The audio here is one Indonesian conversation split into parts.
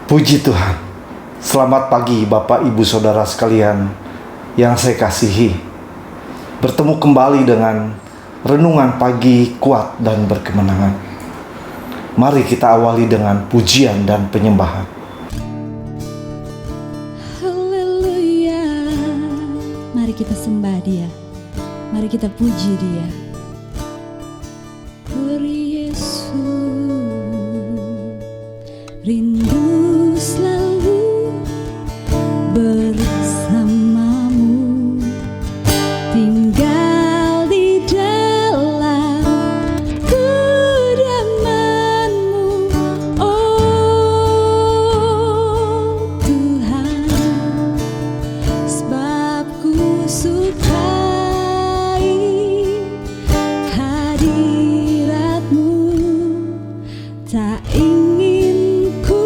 Puji Tuhan. Selamat pagi Bapak Ibu Saudara sekalian yang saya kasihi. Bertemu kembali dengan renungan pagi kuat dan berkemenangan. Mari kita awali dengan pujian dan penyembahan. Haleluya. Mari kita sembah Dia. Mari kita puji Dia. Yesus, rindu selalu bersamamu, tinggal di dalam kediaman-Mu, oh Tuhan, sebab ku sukai hadirat-Mu, tak ingin ku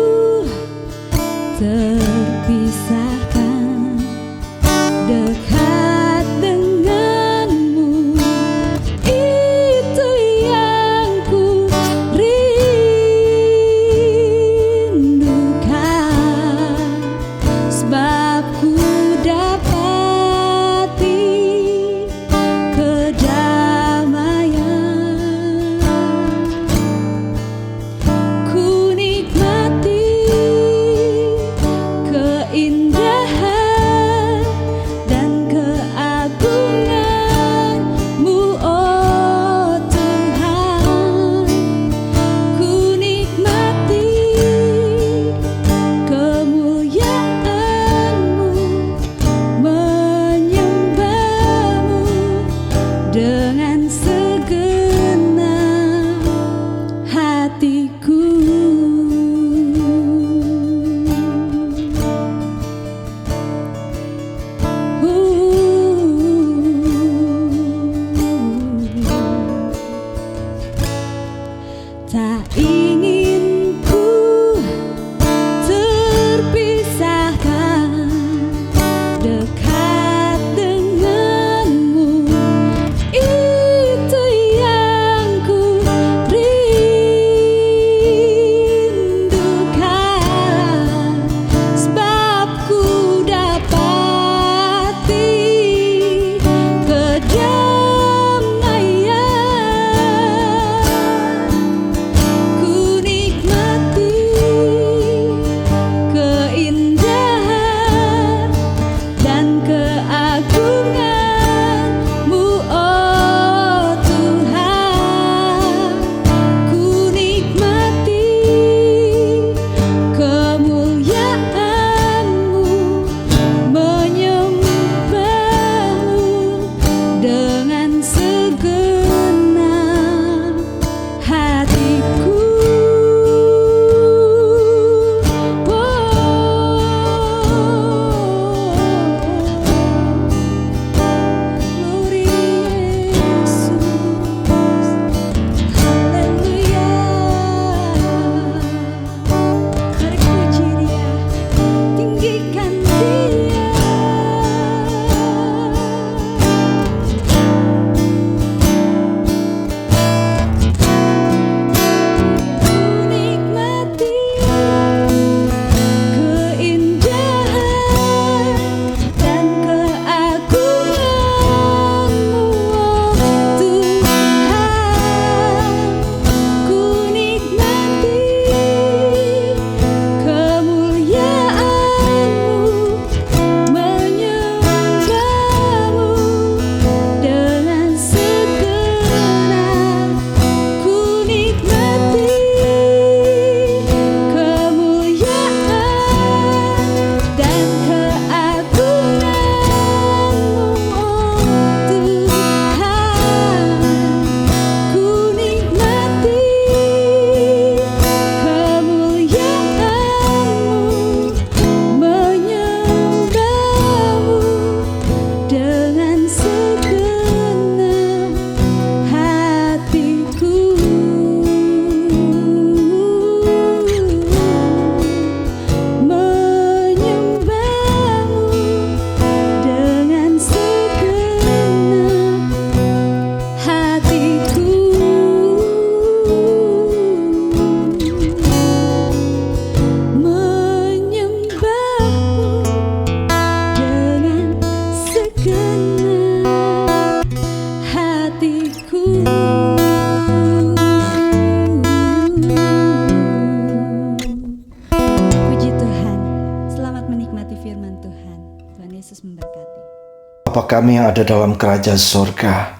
kami yang ada dalam kerajaan sorga,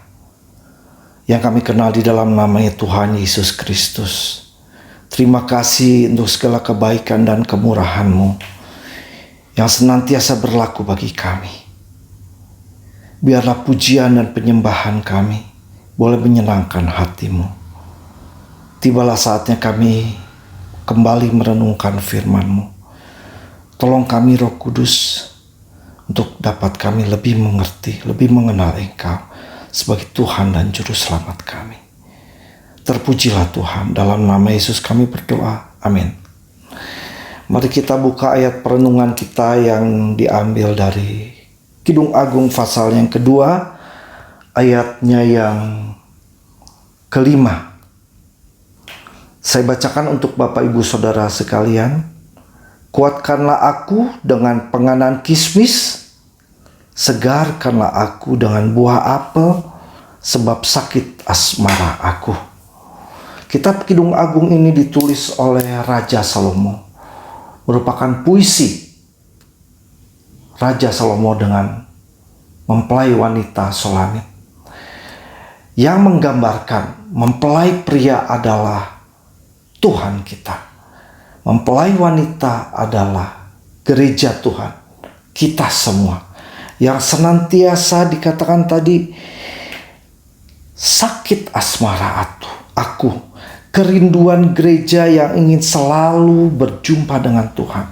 yang kami kenal di dalam namanya Tuhan Yesus Kristus, terima kasih untuk segala kebaikan dan kemurahan-Mu yang senantiasa berlaku bagi kami. Biarlah pujian dan penyembahan kami boleh menyenangkan hati-Mu. Tibalah saatnya kami kembali merenungkan firman-Mu. Tolong kami Roh Kudus untuk dapat kami lebih mengerti, lebih mengenal Engkau sebagai Tuhan dan Juru Selamat kami. Terpujilah Tuhan, dalam nama Yesus kami berdoa. Amin. Mari kita buka ayat perenungan kita yang diambil dari Kidung Agung pasal yang kedua, ayatnya yang kelima. Saya bacakan untuk Bapak Ibu Saudara sekalian. Kuatkanlah aku dengan penganan kismis, segarkanlah aku dengan buah apel, sebab sakit asmara aku. Kitab Kidung Agung ini ditulis oleh Raja Salomo, merupakan puisi Raja Salomo dengan mempelai wanita Solamit, yang menggambarkan mempelai pria adalah Tuhan kita. Mempelai wanita adalah gereja Tuhan, kita semua, yang senantiasa dikatakan tadi sakit asmara aku, kerinduan gereja yang ingin selalu berjumpa dengan Tuhan.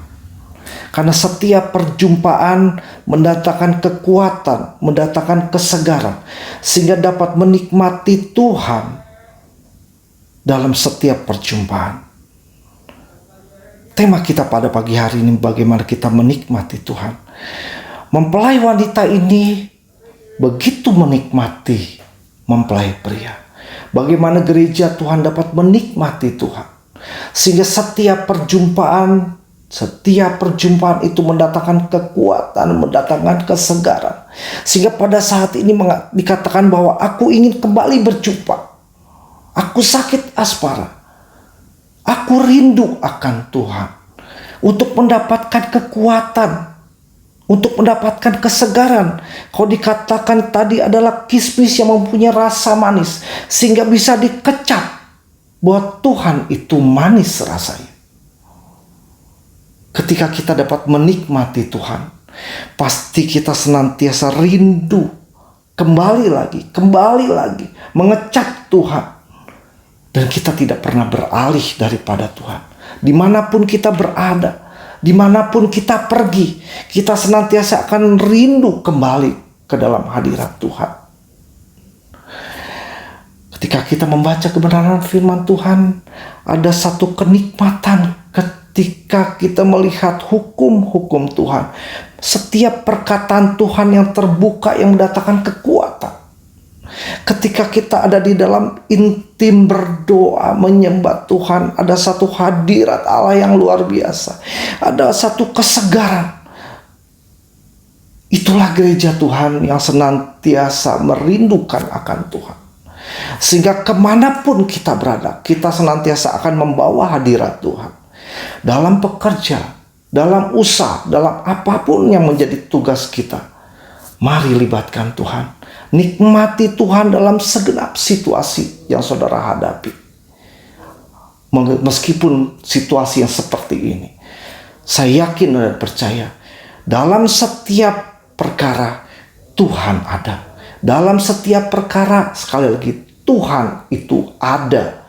Karena setiap perjumpaan mendatangkan kekuatan, mendatangkan kesegaran, sehingga dapat menikmati Tuhan dalam setiap perjumpaan. Tema kita pada pagi hari ini bagaimana kita menikmati Tuhan. Mempelai wanita ini begitu menikmati mempelai pria. Bagaimana gereja Tuhan dapat menikmati Tuhan. Sehingga setiap perjumpaan itu mendatangkan kekuatan, mendatangkan kesegaran. Sehingga pada saat ini dikatakan bahwa aku ingin kembali berjumpa. Aku sakit asmara. Aku rindu akan Tuhan untuk mendapatkan kekuatan, untuk mendapatkan kesegaran. Kalau dikatakan tadi adalah kismis yang mempunyai rasa manis, sehingga bisa dikecap bahwa Tuhan itu manis rasanya. Ketika kita dapat menikmati Tuhan, pasti kita senantiasa rindu kembali lagi mengecap Tuhan. Dan kita tidak pernah beralih daripada Tuhan. Dimanapun kita berada, dimanapun kita pergi, kita senantiasa akan rindu kembali ke dalam hadirat Tuhan. Ketika kita membaca kebenaran firman Tuhan, ada satu kenikmatan ketika kita melihat hukum-hukum Tuhan. Setiap perkataan Tuhan yang terbuka yang mendatangkan kekuatan. Ketika kita ada di dalam intim berdoa menyembah Tuhan, ada satu hadirat Allah yang luar biasa, ada satu kesegaran. Itulah gereja Tuhan yang senantiasa merindukan akan Tuhan. Sehingga kemanapun kita berada, kita senantiasa akan membawa hadirat Tuhan. Dalam pekerja, dalam usaha, dalam apapun yang menjadi tugas kita, mari libatkan Tuhan. Nikmati Tuhan dalam segenap situasi yang saudara hadapi. Meskipun situasi yang seperti ini, saya yakin dan percaya dalam setiap perkara Tuhan ada. Dalam setiap perkara, sekali lagi, Tuhan itu ada.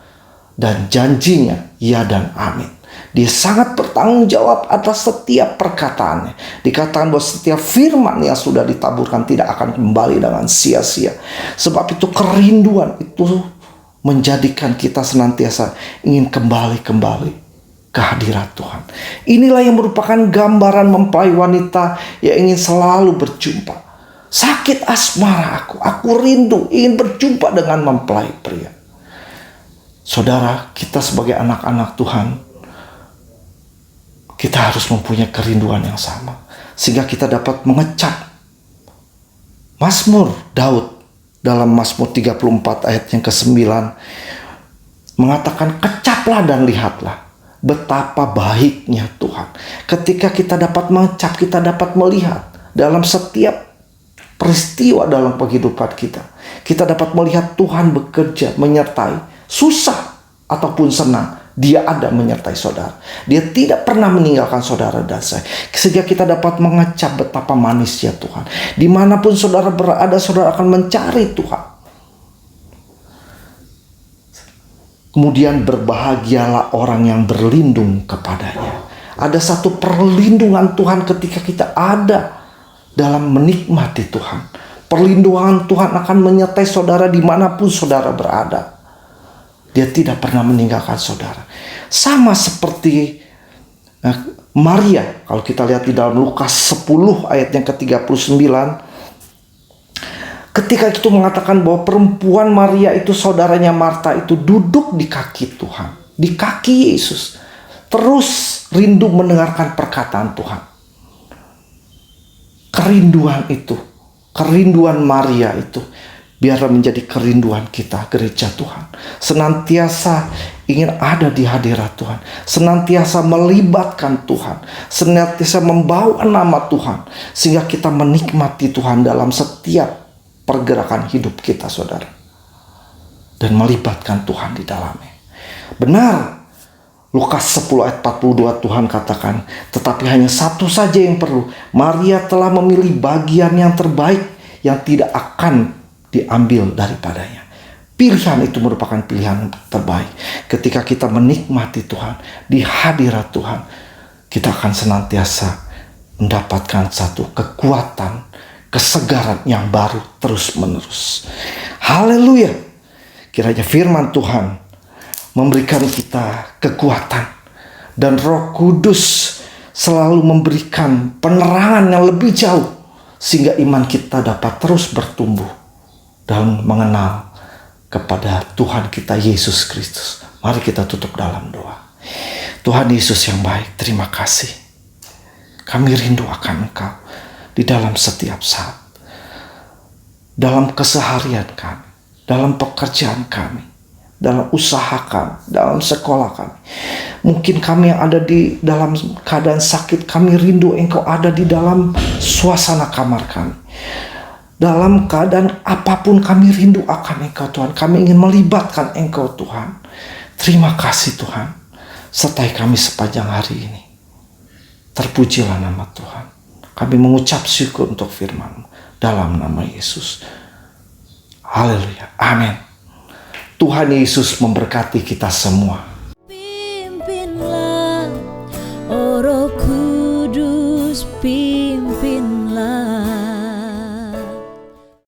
Dan janjinya ya dan amin. Dia sangat bertanggung jawab atas setiap perkataannya. Dikatakan bahwa setiap firman yang sudah ditaburkan tidak akan kembali dengan sia-sia. Sebab itu kerinduan itu menjadikan kita senantiasa ingin kembali ke hadirat Tuhan. Inilah yang merupakan gambaran mempelai wanita yang ingin selalu berjumpa. Sakit asmara aku rindu ingin berjumpa dengan mempelai pria. Saudara, kita sebagai anak-anak Tuhan, kita harus mempunyai kerinduan yang sama. Sehingga kita dapat mengecap Mazmur Daud dalam Mazmur 34 ayat yang ke-9 mengatakan, kecaplah dan lihatlah betapa baiknya Tuhan. Ketika kita dapat mengecap, kita dapat melihat dalam setiap peristiwa dalam kehidupan kita. Kita dapat melihat Tuhan bekerja, menyertai. Susah ataupun senang, Dia ada menyertai saudara. Dia tidak pernah meninggalkan saudara dan saya. Sehingga kita dapat mengecap betapa manisnya Tuhan. Dimanapun saudara berada, saudara akan mencari Tuhan. Kemudian berbahagialah orang yang berlindung kepadanya. Ada satu perlindungan Tuhan ketika kita ada dalam menikmati Tuhan. Perlindungan Tuhan akan menyertai saudara dimanapun saudara berada. Dia tidak pernah meninggalkan saudara. Sama seperti Maria. Kalau kita lihat di dalam Lukas 10 ayat yang ke-39. Ketika itu mengatakan bahwa perempuan Maria itu, saudaranya Marta itu, duduk di kaki Tuhan, di kaki Yesus, terus rindu mendengarkan perkataan Tuhan. Kerinduan itu, kerinduan Maria itu, biarlah menjadi kerinduan kita, gereja Tuhan. Senantiasa ingin ada di hadirat Tuhan, senantiasa melibatkan Tuhan, senantiasa membawa nama Tuhan, sehingga kita menikmati Tuhan dalam setiap pergerakan hidup kita, saudara, dan melibatkan Tuhan di dalamnya. Benar, Lukas 10 ayat 42 Tuhan katakan, tetapi hanya satu saja yang perlu. Maria telah memilih bagian yang terbaik yang tidak akan diambil daripadanya. Pilihan itu merupakan pilihan terbaik. Ketika kita menikmati Tuhan, di hadirat Tuhan, kita akan senantiasa mendapatkan satu kekuatan, kesegaran yang baru terus menerus. Haleluya. Kiranya firman Tuhan memberikan kita kekuatan, dan Roh Kudus selalu memberikan penerangan yang lebih jauh, sehingga iman kita dapat terus bertumbuh dalam mengenal kepada Tuhan kita Yesus Kristus. Mari kita tutup dalam doa. Tuhan Yesus yang baik, terima kasih. Kami rindu akan Engkau di dalam setiap saat, dalam keseharian kami, dalam pekerjaan kami, dalam usaha kami, dalam sekolah kami. Mungkin kami yang ada di dalam keadaan sakit, kami rindu Engkau ada di dalam suasana kamar kami. Dalam keadaan apapun kami rindu akan Engkau Tuhan. Kami ingin melibatkan Engkau Tuhan. Terima kasih Tuhan, sertai kami sepanjang hari ini. Terpujilah nama Tuhan. Kami mengucap syukur untuk firman-Mu dalam nama Yesus. Haleluya. Amin. Tuhan Yesus memberkati kita semua. Pimpinlah, oh Roh Kudus, pimpinlah.